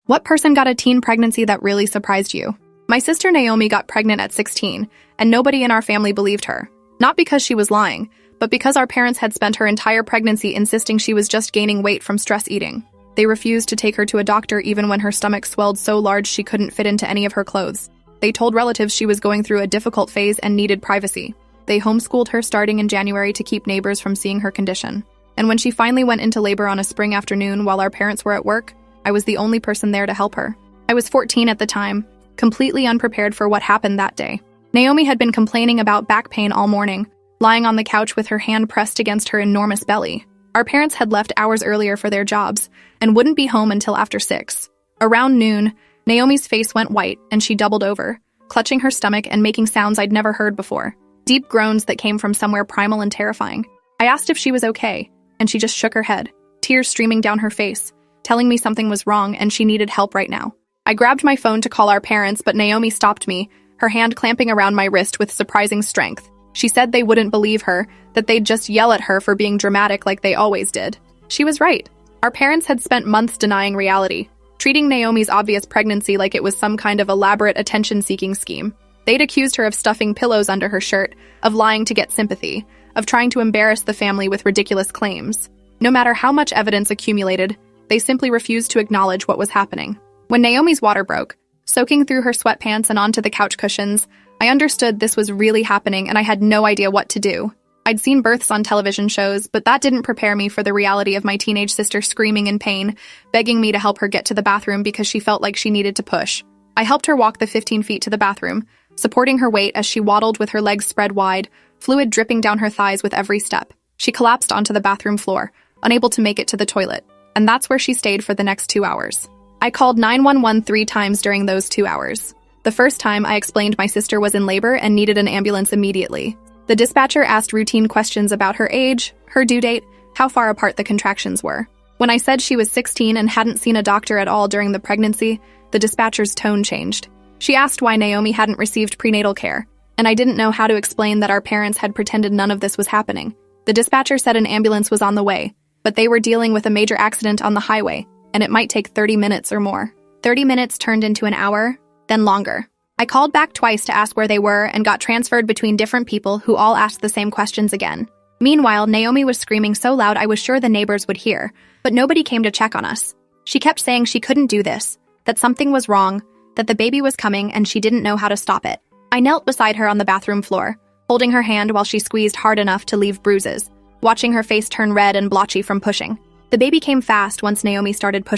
What person got a teen pregnancy that really surprised you? My sister Naomi got pregnant at 16, and nobody in our family believed her. Not because she was lying, but because our parents had spent her entire pregnancy insisting she was just gaining weight from stress eating. They refused to take her to a doctor even when her stomach swelled so large she couldn't fit into any of her clothes. They told relatives she was going through a difficult phase and needed privacy. They homeschooled her starting in January to keep neighbors from seeing her condition. And when she finally went into labor on a spring afternoon while our parents were at work, I was the only person there to help her. I was 14 at the time, completely unprepared for what happened that day. Naomi had been complaining about back pain all morning, lying on the couch with her hand pressed against her enormous belly. Our parents had left hours earlier for their jobs and wouldn't be home until after 6. Around noon, Naomi's face went white and she doubled over, clutching her stomach and making sounds I'd never heard before. Deep groans that came from somewhere primal and terrifying. I asked if she was okay, and she just shook her head, tears streaming down her face, telling me something was wrong and she needed help right now. I grabbed my phone to call our parents, but Naomi stopped me, her hand clamping around my wrist with surprising strength. She said they wouldn't believe her, that they'd just yell at her for being dramatic like they always did. She was right. Our parents had spent months denying reality, treating Naomi's obvious pregnancy like it was some kind of elaborate attention-seeking scheme. They'd accused her of stuffing pillows under her shirt, of lying to get sympathy, of trying to embarrass the family with ridiculous claims. No matter how much evidence accumulated, they simply refused to acknowledge what was happening. When Naomi's water broke, soaking through her sweatpants and onto the couch cushions, I understood this was really happening and I had no idea what to do. I'd seen births on television shows, but that didn't prepare me for the reality of my teenage sister screaming in pain, begging me to help her get to the bathroom because she felt like she needed to push. I helped her walk the 15 feet to the bathroom, supporting her weight as she waddled with her legs spread wide, fluid dripping down her thighs with every step. She collapsed onto the bathroom floor, unable to make it to the toilet, and that's where she stayed for the next 2 hours. I called 911 3 times during those 2 hours. The first time, I explained my sister was in labor and needed an ambulance immediately. The dispatcher asked routine questions about her age, her due date, how far apart the contractions were. When I said she was 16 and hadn't seen a doctor at all during the pregnancy, the dispatcher's tone changed. She asked why Naomi hadn't received prenatal care, and I didn't know how to explain that our parents had pretended none of this was happening. The dispatcher said an ambulance was on the way, but they were dealing with a major accident on the highway, and it might take 30 minutes or more. 30 minutes turned into an hour, then longer. I called back twice to ask where they were and got transferred between different people who all asked the same questions again. Meanwhile, Naomi was screaming so loud I was sure the neighbors would hear, but nobody came to check on us. She kept saying she couldn't do this, that something was wrong, that the baby was coming and she didn't know how to stop it. I knelt beside her on the bathroom floor, holding her hand while she squeezed hard enough to leave bruises, watching her face turn red and blotchy from pushing. The baby came fast once Naomi started pushing.